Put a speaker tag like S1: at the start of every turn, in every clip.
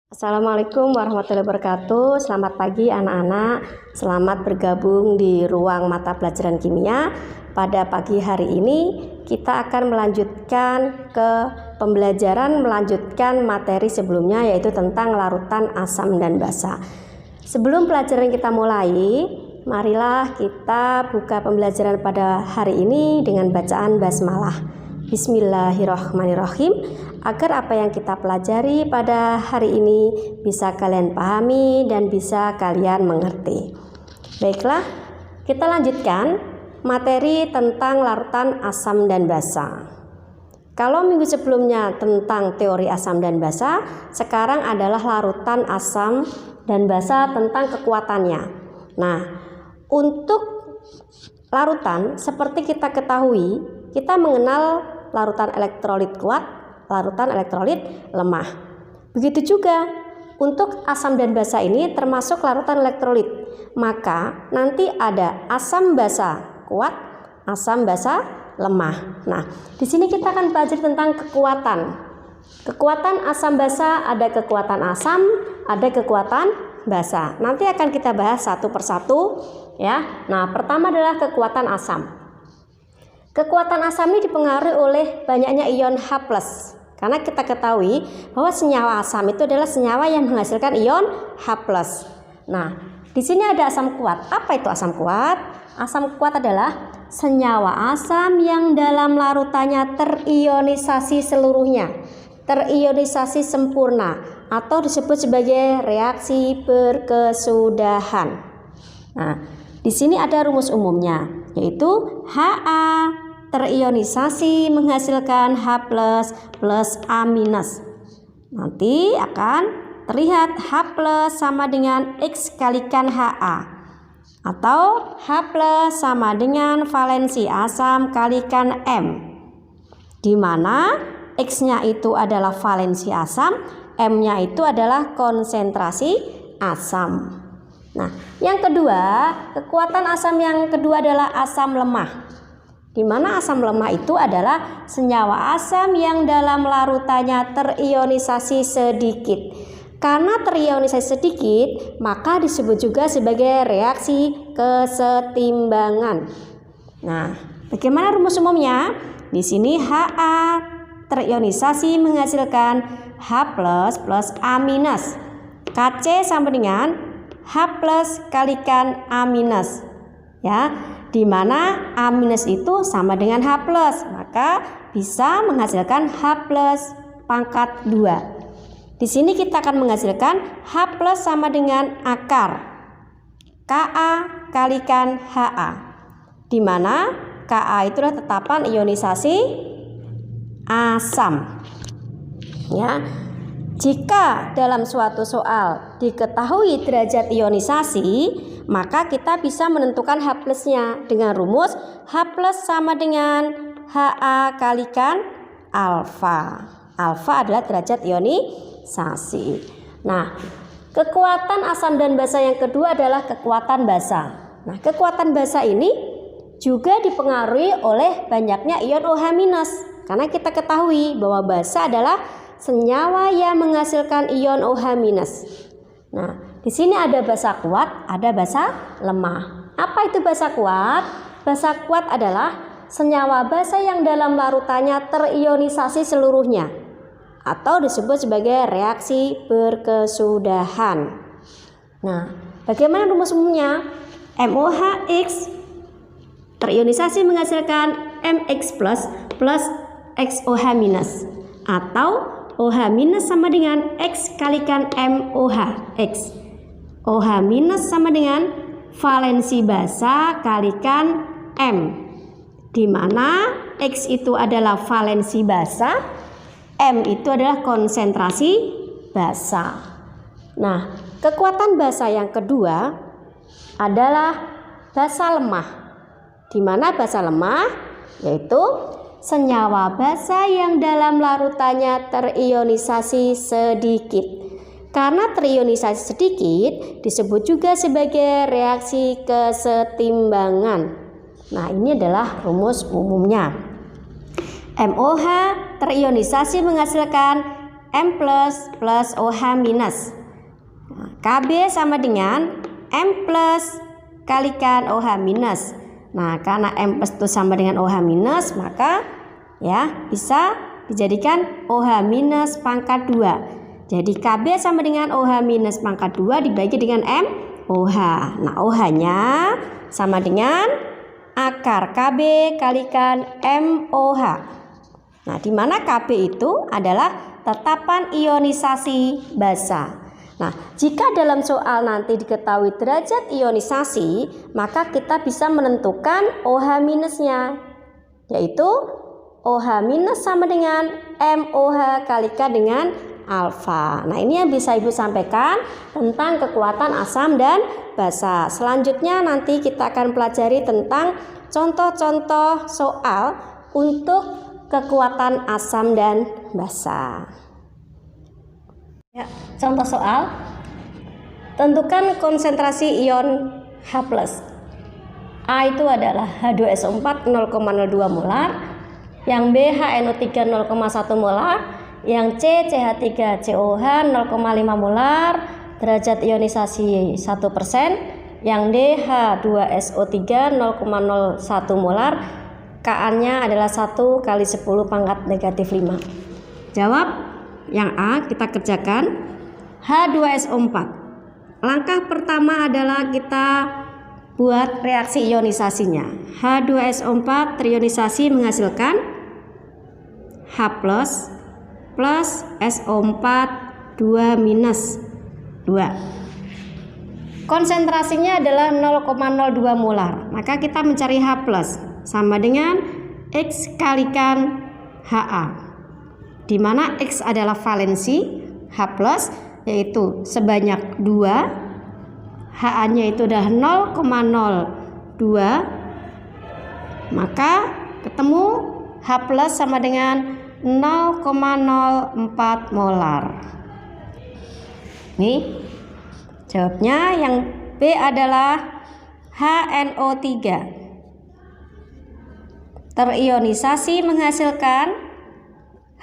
S1: Assalamualaikum warahmatullahi wabarakatuh. Selamat pagi anak-anak. Selamat bergabung di ruang mata pelajaran kimia. Pada pagi hari ini kita akan melanjutkan melanjutkan materi sebelumnya, yaitu tentang larutan asam dan basa. Sebelum pelajaran kita mulai, marilah kita buka pembelajaran pada hari ini dengan bacaan basmalah. Bismillahirrahmanirrahim, agar apa yang kita pelajari pada hari ini bisa kalian pahami dan bisa kalian mengerti. Baiklah, kita lanjutkan materi tentang larutan asam dan basa. Kalau minggu sebelumnya tentang teori asam dan basa, sekarang adalah larutan asam dan basa tentang kekuatannya. Nah, untuk larutan seperti kita ketahui, kita mengenal larutan elektrolit kuat, larutan elektrolit lemah. Begitu juga untuk asam dan basa ini termasuk larutan elektrolit. Maka nanti ada asam basa kuat, asam basa lemah. Nah, di sini kita akan belajar tentang kekuatan. Kekuatan asam basa, ada kekuatan asam, ada kekuatan basa. Nanti akan kita bahas satu persatu ya. Nah, pertama adalah kekuatan asam. Kekuatan asam ini dipengaruhi oleh banyaknya ion H+. Karena kita ketahui bahwa senyawa asam itu adalah senyawa yang menghasilkan ion H+. Nah, di sini ada asam kuat. Apa itu asam kuat? Asam kuat adalah senyawa asam yang dalam larutannya terionisasi seluruhnya, terionisasi sempurna, atau disebut sebagai reaksi berkesudahan. Nah, di sini ada rumus umumnya, yaitu Ha terionisasi menghasilkan H+ plus A-. Nanti akan terlihat H+ sama dengan X kalikan Ha, atau H+ sama dengan valensi asam kalikan M, di mana X-nya itu adalah valensi asam, M-nya itu adalah konsentrasi asam. Nah, yang kedua, kekuatan asam yang kedua adalah asam lemah. Di mana asam lemah itu adalah senyawa asam yang dalam larutannya terionisasi sedikit. Karena terionisasi sedikit, maka disebut juga sebagai reaksi kesetimbangan. Nah, bagaimana rumus umumnya? Di sini Ha terionisasi menghasilkan H+ plus A-. Kc sama dengan H+ kalikan A-. Ya, di mana A- itu sama dengan H+, maka bisa menghasilkan H+ pangkat 2. Di sini kita akan menghasilkan H+ sama dengan akar Ka kalikan Ha, di mana Ka itu adalah tetapan ionisasi asam. Ya, jika dalam suatu soal diketahui derajat ionisasi, maka kita bisa menentukan H+-nya dengan rumus H+ sama dengan Ha kalikan alfa. Alfa adalah derajat ionisasi. Nah, kekuatan asam dan basa yang kedua adalah kekuatan basa. Nah, kekuatan basa ini juga dipengaruhi oleh banyaknya ion OH-. Karena kita ketahui bahwa basa adalah senyawa yang menghasilkan ion OH-. Nah, di sini ada basa kuat, ada basa lemah. Apa itu basa kuat? Basa kuat adalah senyawa basa yang dalam larutannya terionisasi seluruhnya, atau disebut sebagai reaksi berkesudahan. Nah, bagaimana rumus umumnya? MOHX terionisasi menghasilkan MX+ plus XOH-, atau OH- sama dengan X kalikan MOH X. OH- sama dengan valensi basa kalikan M, di mana X itu adalah valensi basa, M itu adalah konsentrasi basa. Nah, kekuatan basa yang kedua adalah basa lemah. Di mana basa lemah yaitu senyawa basa yang dalam larutannya terionisasi sedikit. Karena terionisasi sedikit disebut juga sebagai reaksi kesetimbangan. Nah, ini adalah rumus umumnya. MOH terionisasi menghasilkan M plus OH minus. Nah, KB sama dengan M plus kalikan OH minus. Nah, karena M plus itu sama dengan OH minus, maka ya bisa dijadikan OH minus pangkat 2. Jadi KB sama dengan OH minus pangkat 2 dibagi dengan M OH. Nah, OH-nya sama dengan akar KB kalikan MOH. Nah, di mana KB itu adalah tetapan ionisasi basa. Nah, jika dalam soal nanti diketahui derajat ionisasi, maka kita bisa menentukan OH minusnya, yaitu OH minus sama dengan MOH kalikan dengan alfa. Nah, ini yang bisa Ibu sampaikan tentang kekuatan asam dan basa. Selanjutnya nanti kita akan pelajari tentang contoh-contoh soal untuk kekuatan asam dan basa. Ya, contoh soal. Tentukan konsentrasi ion H+. A itu adalah H2SO4 0,02 molar, yang B HNO3 0,1 molar, yang C CH3COH 0,5 molar, derajat ionisasi 1%, yang D H2SO3 0,01 molar, Ka-nya adalah 1 kali 10 pangkat negatif 5. Jawab yang A, kita kerjakan. H2SO4. Langkah pertama adalah kita buat reaksi ionisasinya. H2SO4 terionisasi menghasilkan H plus SO4 2 minus 2. Konsentrasinya adalah 0,02 molar. Maka kita mencari H plus sama dengan X kalikan Ha, di mana X adalah valensi, H plus yaitu sebanyak 2, Ha-nya itu adalah 0,02, maka ketemu H plus sama dengan 0,04 molar. Nih jawabnya yang B adalah HNO3 terionisasi menghasilkan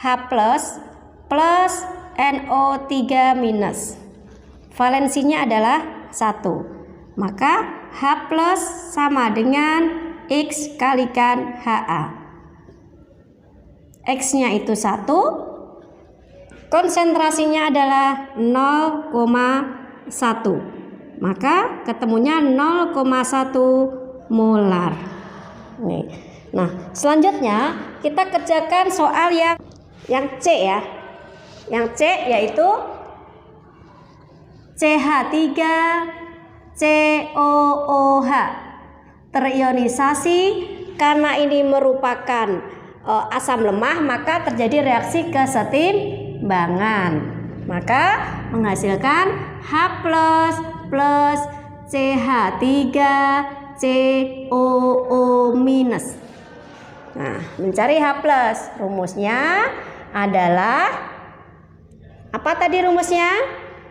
S1: H plus NO3 minus. Valensinya adalah 1. Maka H plus sama dengan X kalikan Ha. X-nya itu 1. Konsentrasinya adalah 0,1. Maka ketemunya 0,1 molar. Nih. Nah, selanjutnya kita kerjakan soal yang C ya. Yang C yaitu CH3COOH terionisasi. Karena ini merupakan asam lemah, maka terjadi reaksi kesetimbangan. Maka menghasilkan H plus CH3COO minus. Nah, mencari H plus, rumusnya adalah apa tadi rumusnya?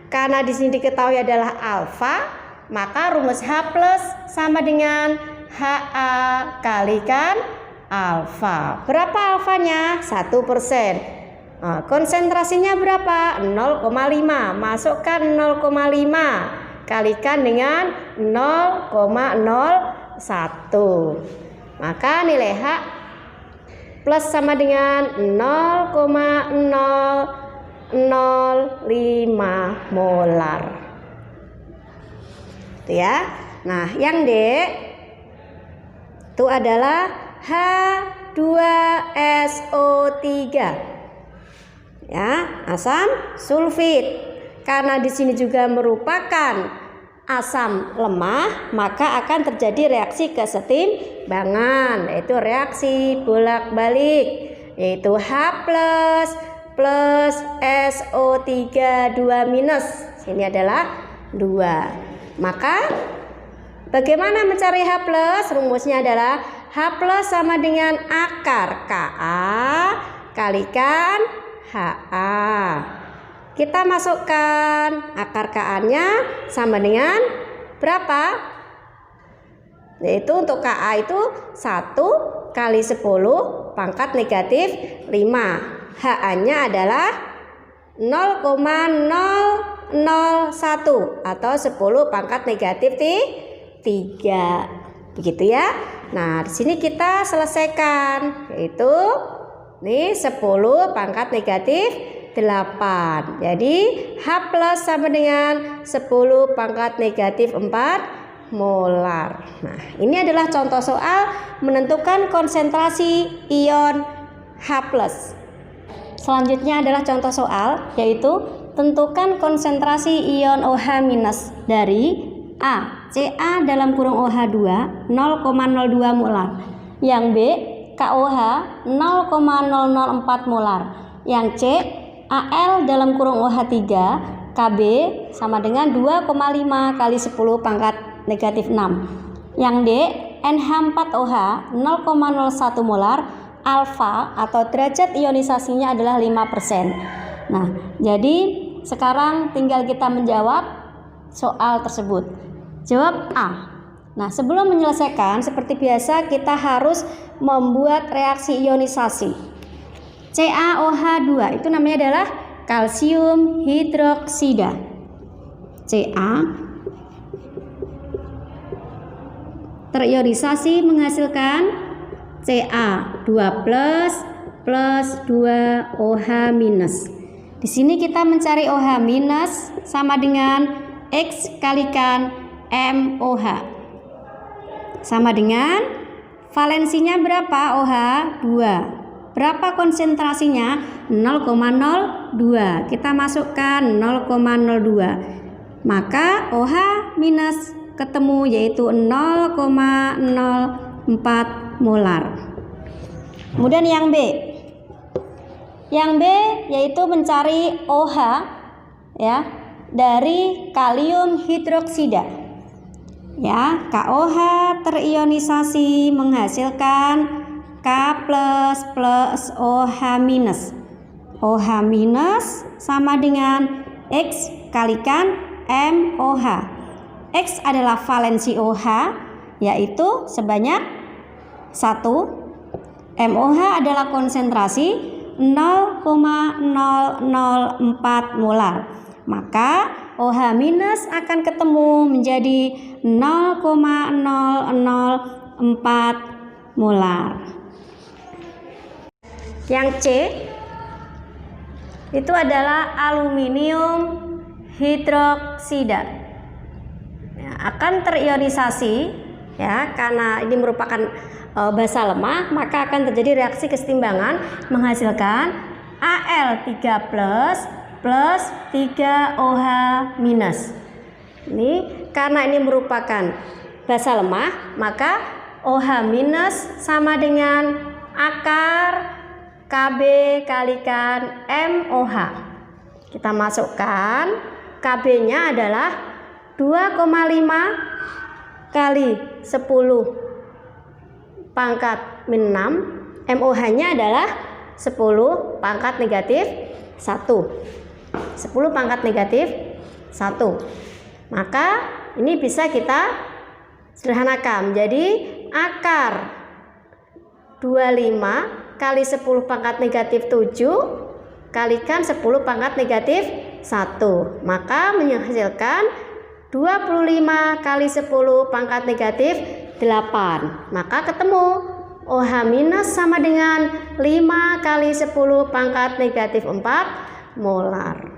S1: Karena di sini diketahui adalah alfa, maka rumus H plus sama dengan Ha kalikan alfa. Berapa alfanya? 1%. Nah, konsentrasinya berapa? 0,5. Masukkan 0,5 kalikan dengan 0,01. Maka nilai H plus sama dengan 0,005 molar. Itu ya. Nah, yang D itu adalah H2SO3. Ya, asam sulfit. Karena di sini juga merupakan asam lemah, maka akan terjadi reaksi kesetimbangan, yaitu reaksi bolak-balik, yaitu H plus SO3 2 minus. Ini adalah 2. Maka bagaimana mencari H plus? Rumusnya adalah H plus sama dengan akar Ka kalikan Ha. Kita masukkan akar Ka-nya sama dengan berapa? Yaitu untuk Ka itu 1 kali 10 pangkat negatif 5. Ha-nya adalah 0,001 atau 10 pangkat negatif 3. Begitu ya. Nah, di sini kita selesaikan, yaitu nih 10 pangkat negatif 8. Jadi H plus sama dengan 10 pangkat negatif 4 molar. Nah, ini adalah contoh soal menentukan konsentrasi ion H plus. Selanjutnya adalah contoh soal, yaitu tentukan konsentrasi ion OH minus dari A, Ca dalam kurung OH2 0,02 molar. Yang B, KOH 0,004 molar. Yang C, Al dalam kurung OH3 Kb sama dengan 2,5 kali 10 pangkat negatif 6. Yang D, NH4OH 0,01 molar. Alfa atau derajat ionisasinya adalah 5%. Nah, jadi sekarang tinggal kita menjawab soal tersebut. Jawab A. Nah, sebelum menyelesaikan, seperti biasa kita harus membuat reaksi ionisasi. CaOH2 itu namanya adalah kalsium hidroksida. Ca terionisasi menghasilkan Ca2+ plus 2OH minus. Di sini kita mencari OH minus sama dengan X kalikan MOH. Sama dengan valensinya berapa OH? 2. Berapa konsentrasinya? 0,02. Kita masukkan 0,02. Maka OH minus ketemu yaitu 0,04 molar. Kemudian yang B. Yang B yaitu mencari OH ya dari kalium hidroksida. Ya, KOH terionisasi menghasilkan K plus OH minus. OH minus sama dengan X kalikan MOH. X adalah valensi OH yaitu sebanyak 1. MOH adalah konsentrasi 0,004 molar. Maka OH minus akan ketemu menjadi 0,004 molar. Yang C itu adalah aluminium hidroksida. Ya, akan terionisasi ya, karena ini merupakan basa lemah, maka akan terjadi reaksi kesetimbangan menghasilkan Al3+ plus 3OH minus. Ini karena ini merupakan basa lemah, maka OH minus sama dengan akar Kb kalikan MOH. Kita masukkan, Kb-nya adalah 2,5 kali 10 pangkat min 6, MOH-nya adalah 10 pangkat negatif 1. 10 pangkat negatif 1. Maka ini bisa kita sederhanakan. Jadi akar 25 kali 10 pangkat negatif 7 kalikan 10 pangkat negatif 1. Maka menghasilkan 25 kali 10 pangkat negatif 8. Maka ketemu OH minus sama dengan 5 kali 10 pangkat negatif 4 molar.